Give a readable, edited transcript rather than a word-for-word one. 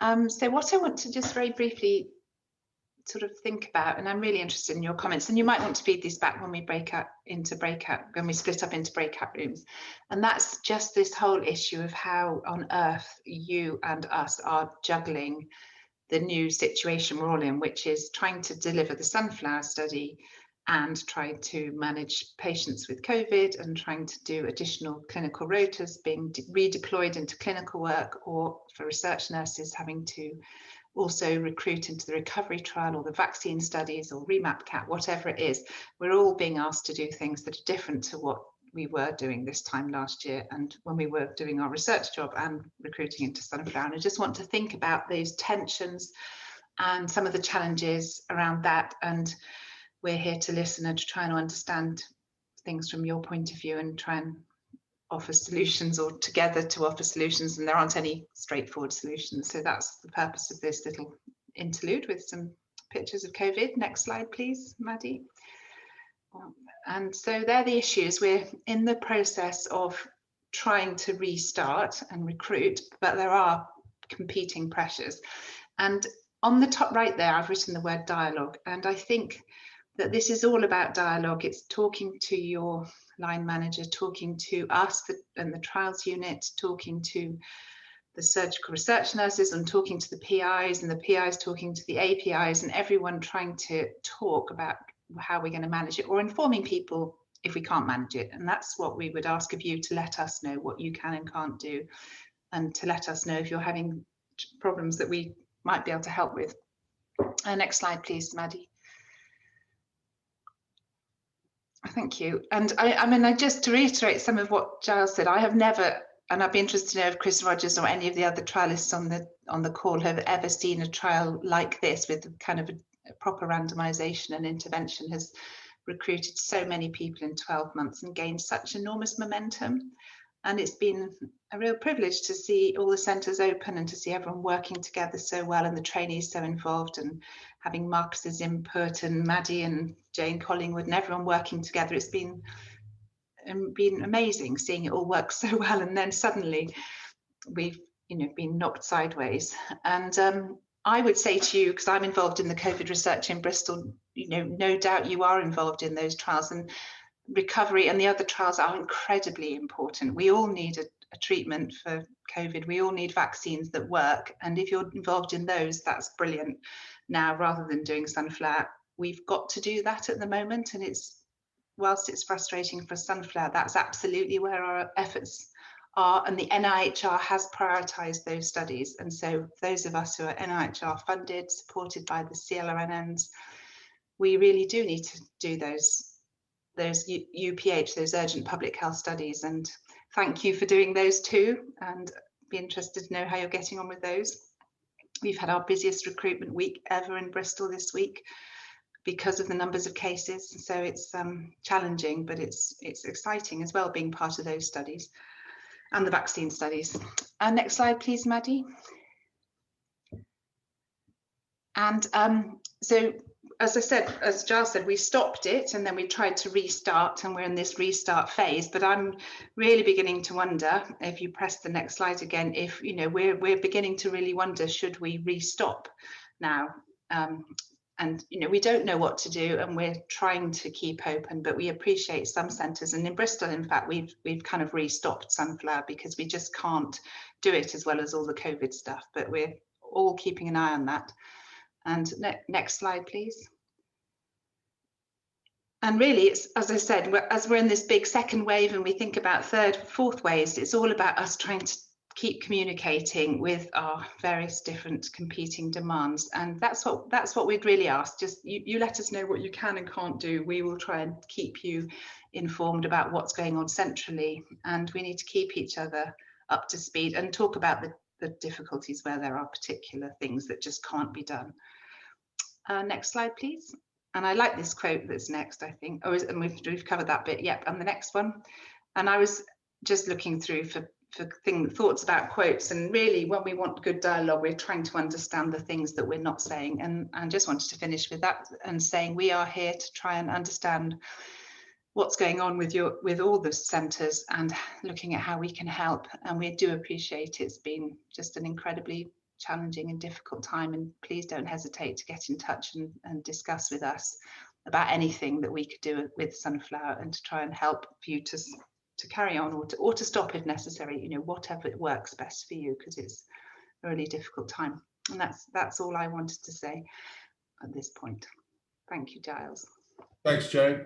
So what I want to just very briefly sort of think about, and I'm really interested in your comments, and you might want to feed these back when we when we split up into breakout rooms. And that's just this whole issue of how on earth you and us are juggling the new situation we're all in, which is trying to deliver the sunflower study and trying to manage patients with COVID and trying to do additional clinical rotas being redeployed into clinical work, or for research nurses having to also recruit into the recovery trial or the vaccine studies or REMAP-CAT, whatever it is. We're all being asked to do things that are different to what we were doing this time last year and when we were doing our research job and recruiting into sunflower. And I just want to think about those tensions and some of the challenges around that. And we're here to listen and to try and understand things from your point of view and try and offer solutions, or together to offer solutions, and there aren't any straightforward solutions. So that's the purpose of this little interlude with some pictures of COVID. Next slide, please, Maddie. And so they're the issues. We're in the process of trying to restart and recruit, but there are competing pressures. And on the top right there, I've written the word dialogue, and I think that this is all about dialogue. It's talking to your line manager, talking to us and the trials unit, talking to the surgical research nurses, and talking to the PIs, and the PIs talking to the APIs, and everyone trying to talk about how we're going to manage it, or informing people if we can't manage it. And that's what we would ask of you, to let us know what you can and can't do, and to let us know if you're having problems that we might be able to help with. Next slide, please, Maddie. Thank you. And I mean, just to reiterate some of what Giles said, I have never, and I'd be interested to know if Chris Rogers or any of the other trialists on the call have ever seen a trial like this, with kind of a proper randomization and intervention, has recruited so many people in 12 months and gained such enormous momentum. And it's been a real privilege to see all the centres open and to see everyone working together so well, and the trainees so involved, and having Marcus's input and Maddie and Jane Collingwood and everyone working together. It's been amazing seeing it all work so well, and then suddenly we've been knocked sideways. And I would say to you, because I'm involved in the COVID research in Bristol, no doubt you are involved in those trials, and recovery and the other trials are incredibly important. We all need a treatment for COVID. We all need vaccines that work. And if you're involved in those, that's brilliant. Now, rather than doing sunflower, we've got to do that at the moment. And whilst it's frustrating for sunflower, that's absolutely where our efforts are. And the NIHR has prioritised those studies. And so those of us who are NIHR funded, supported by the CLRNNs, we really do need to do those UPH, those urgent public health studies. And thank you for doing those too, and be interested to know how you're getting on with those. We've had our busiest recruitment week ever in Bristol this week because of the numbers of cases. So it's challenging, but it's exciting as well, being part of those studies and the vaccine studies. Next slide, please, Maddie. And so, as I said, as Giles said, we stopped it and then we tried to restart, and we're in this restart phase. But I'm really beginning to wonder, if you press the next slide again, if we're beginning to really wonder, should we restop now? And we don't know what to do, and we're trying to keep open, but we appreciate some centres, and in Bristol, in fact, we've kind of restopped sunflower because we just can't do it as well as all the COVID stuff. But we're all keeping an eye on that. And next slide, please. And really, it's, as I said, as we're in this big second wave and we think about third, fourth waves, it's all about us trying to keep communicating with our various different competing demands. And that's what we'd really ask. Just you let us know what you can and can't do. We will try and keep you informed about what's going on centrally. And we need to keep each other up to speed and talk about the difficulties where there are particular things that just can't be done. Next slide, please. And I like this quote that's next, I think. Oh, and we've covered that bit. Yep, and the next one. And I was just looking through for thoughts about quotes. And really, when we want good dialogue, we're trying to understand the things that we're not saying. And I just wanted to finish with that and saying we are here to try and understand what's going on with all the centres and looking at how we can help. And we do appreciate it's been just an incredibly challenging and difficult time, and please don't hesitate to get in touch and discuss with us about anything that we could do with Sunflower, and to try and help you to carry on, or to stop if necessary, you know, whatever works best for you, because it's a really difficult time. And that's all I wanted to say at this point. Thank you, Giles. Thanks, Jane.